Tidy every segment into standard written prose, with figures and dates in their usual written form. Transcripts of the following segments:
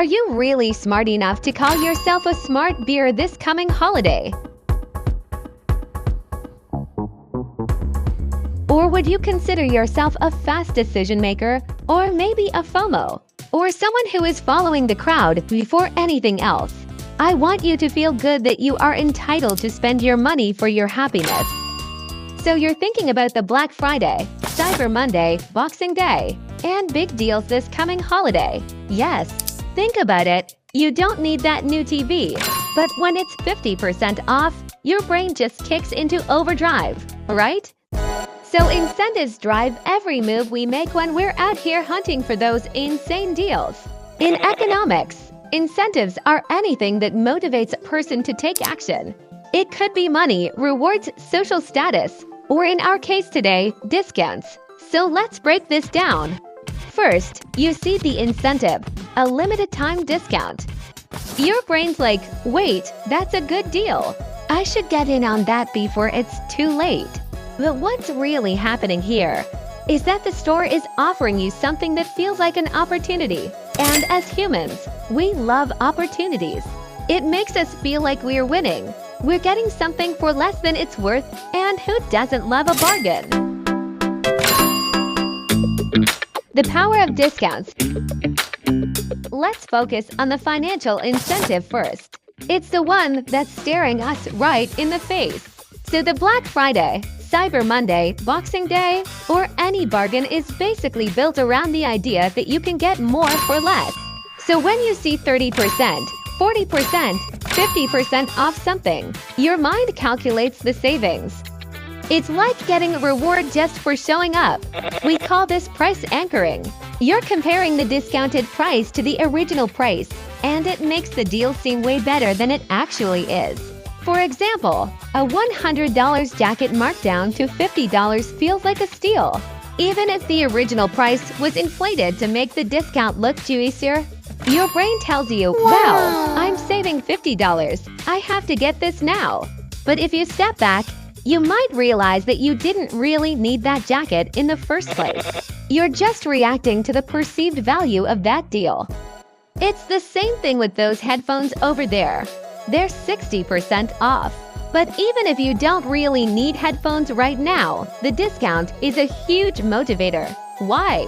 Are you really smart enough to call yourself a smart beer this coming holiday? Or would you consider yourself a fast decision maker, or maybe a FOMO, or someone who is following the crowd before anything else? I want you to feel good that you are entitled to spend your money for your happiness. So you're thinking about the Black Friday, Cyber Monday, Boxing Day, and big deals this coming holiday. Yes, think about it. You don't need that new TV. But when it's 50% off, your brain just kicks into overdrive, right? So incentives drive every move we make when we're out here hunting for those insane deals. In economics, incentives are anything that motivates a person to take action. It could be money, rewards, social status, or in our case today, discounts. So let's break this down. First, you see the incentive, a limited time discount. Your brain's like, wait, that's a good deal. I should get in on that before it's too late. But what's really happening here is that the store is offering you something that feels like an opportunity. And as humans, we love opportunities. It makes us feel like we're winning. We're getting something for less than it's worth, and who doesn't love a bargain? The power of discounts. Let's focus on the financial incentive first. It's the one that's staring us right in the face. So the Black Friday, Cyber Monday, Boxing Day, or any bargain is basically built around the idea that you can get more for less. So when you see 30%, 40%, 50% off something, your mind calculates the savings. It's like getting a reward just for showing up. We call this price anchoring. You're comparing the discounted price to the original price, and it makes the deal seem way better than it actually is. For example, a $100 jacket marked down to $50 feels like a steal, even if the original price was inflated to make the discount look juicier. Your brain tells you, wow, I'm saving $50. I have to get this now. But if you step back, you might realize that you didn't really need that jacket in the first place. You're just reacting to the perceived value of that deal. It's the same thing with those headphones over there. They're 60% off. But even if you don't really need headphones right now, the discount is a huge motivator. Why?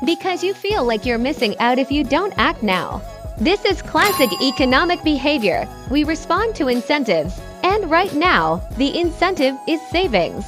Because you feel like you're missing out if you don't act now. This is classic economic behavior. We respond to incentives, and right now, the incentive is savings.